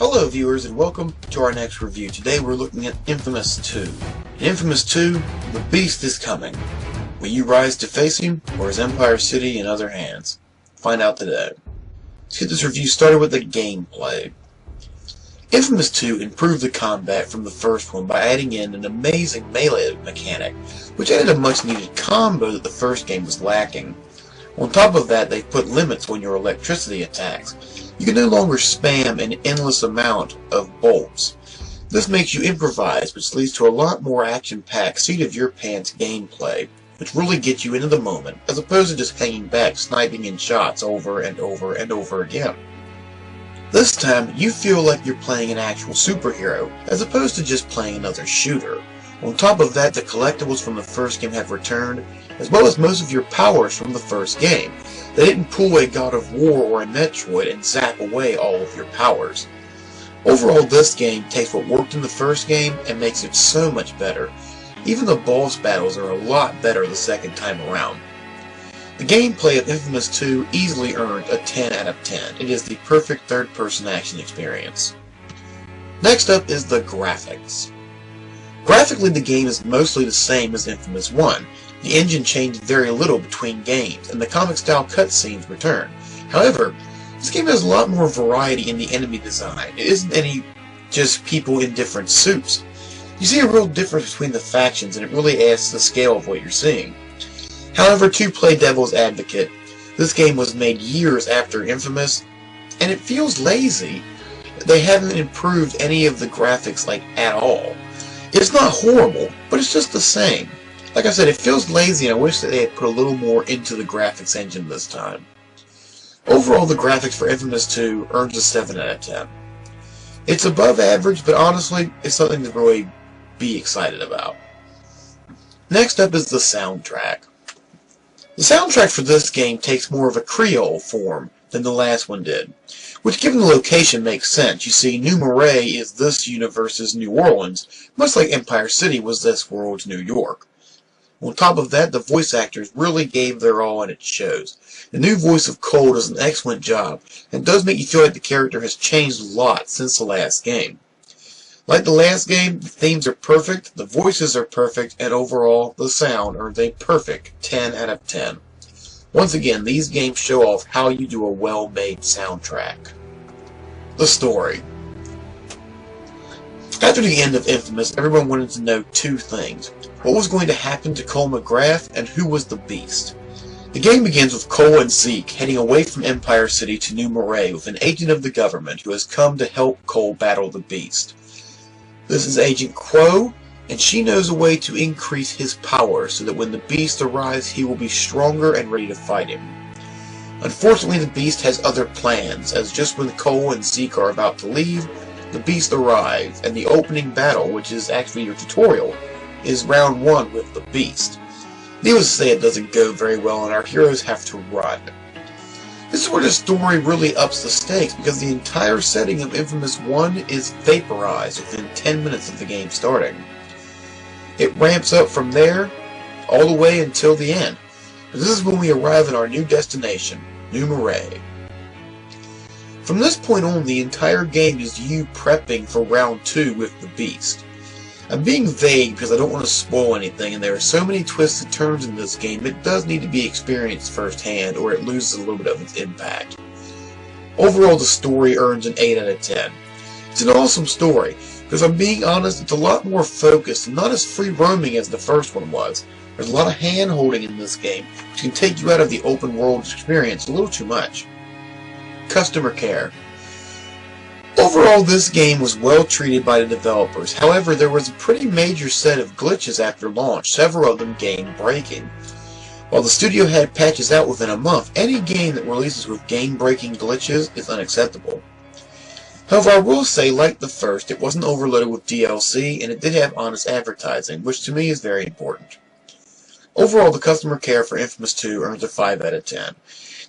Hello viewers and welcome to our next review. Today we're looking at Infamous 2. In Infamous 2, the Beast is coming. Will you rise to face him, or is Empire City in other hands? Find out today. Let's get this review started with the gameplay. Infamous 2 improved the combat from the first one by adding in an amazing melee mechanic, which added a much needed combo that the first game was lacking. On top of that, they've put limits on your electricity attacks. You can no longer spam an endless amount of bolts. This makes you improvise, which leads to a lot more action-packed, seat-of-your-pants gameplay, which really gets you into the moment, as opposed to just hanging back, sniping in shots over and over and over again. This time, you feel like you're playing an actual superhero, as opposed to just playing another shooter. On top of that, the collectibles from the first game have returned, as well as most of your powers from the first game. They didn't pull a God of War or a Metroid and zap away all of your powers. Overall, this game takes what worked in the first game and makes it so much better. Even the boss battles are a lot better the second time around. The gameplay of Infamous 2 easily earned a 10 out of 10. It is the perfect third-person action experience. Next up is the graphics. Graphically, the game is mostly the same as Infamous 1. The engine changed very little between games, and the comic-style cutscenes return. However, this game has a lot more variety in the enemy design. It isn't any just people in different suits. You see a real difference between the factions, and it really adds to the scale of what you're seeing. However, to play devil's advocate, this game was made years after Infamous, and it feels lazy. They haven't improved any of the graphics at all. It's not horrible, but it's just the same. Like I said, it feels lazy, and I wish that they had put a little more into the graphics engine this time. Overall, the graphics for Infamous 2 earns a 7 out of 10. It's above average, but honestly, it's something to really be excited about. Next up is the soundtrack. The soundtrack for this game takes more of a Creole form than the last one did, which given the location makes sense. You see, New Marais is this universe's New Orleans, much like Empire City was this world's New York. On top of that, the voice actors really gave their all, and it shows. The new voice of Cole does an excellent job, and does make you feel like the character has changed a lot since the last game. Like the last game, the themes are perfect, the voices are perfect, and overall, the sound earns a perfect 10 out of 10. Once again, these games show off how you do a well-made soundtrack. The story. After the end of Infamous, everyone wanted to know two things. What was going to happen to Cole McGrath, and who was the Beast? The game begins with Cole and Zeke heading away from Empire City to New Marais with an agent of the government who has come to help Cole battle the Beast. This is Agent Quo, and she knows a way to increase his power so that when the Beast arrives, he will be stronger and ready to fight him. Unfortunately, the Beast has other plans, as just when Cole and Zeke are about to leave, the Beast arrives, and the opening battle, which is actually your tutorial, is round 1 with the Beast. Needless to say, it doesn't go very well, and our heroes have to run. This is where the story really ups the stakes, because the entire setting of Infamous 1 is vaporized within 10 minutes of the game starting. It ramps up from there, all the way until the end. But this is when we arrive at our new destination, New Marais. From this point on, the entire game is you prepping for round 2 with the Beast. I'm being vague because I don't want to spoil anything, and there are so many twists and turns in this game, it does need to be experienced firsthand, or it loses a little bit of its impact. Overall, the story earns an 8 out of 10. It's an awesome story, because I'm being honest, it's a lot more focused, and not as free-roaming as the first one was. There's a lot of hand-holding in this game, which can take you out of the open-world experience a little too much. Customer care. Overall, this game was well treated by the developers. However, there was a pretty major set of glitches after launch, several of them game-breaking. While the studio had patches out within a month, any game that releases with game-breaking glitches is unacceptable. However, I will say, like the first, it wasn't overloaded with DLC, and it did have honest advertising, which to me is very important. Overall, the customer care for Infamous 2 earns a 5 out of 10.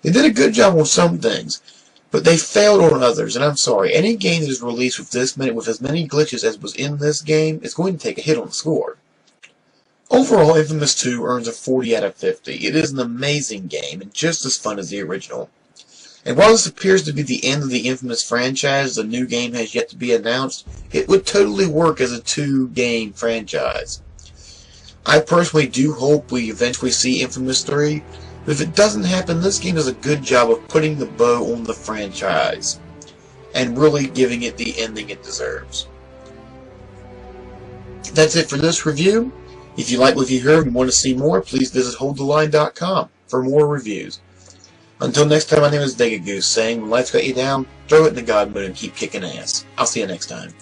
They did a good job on some things, but they failed on others, and I'm sorry, any game that is released with as many glitches as was in this game is going to take a hit on the score. Overall, Infamous 2 earns a 40 out of 50. It is an amazing game, and just as fun as the original. And while this appears to be the end of the Infamous franchise, the new game has yet to be announced, it would totally work as a 2-game franchise. I personally do hope we eventually see Infamous 3, but if it doesn't happen, this game does a good job of putting the bow on the franchise and really giving it the ending it deserves. That's it for this review. If you like what you heard and want to see more, please visit holdtheline.com for more reviews. Until next time, my name is Vega-Goose, saying when life's got you down, throw it in the God mode and keep kicking ass. I'll see you next time.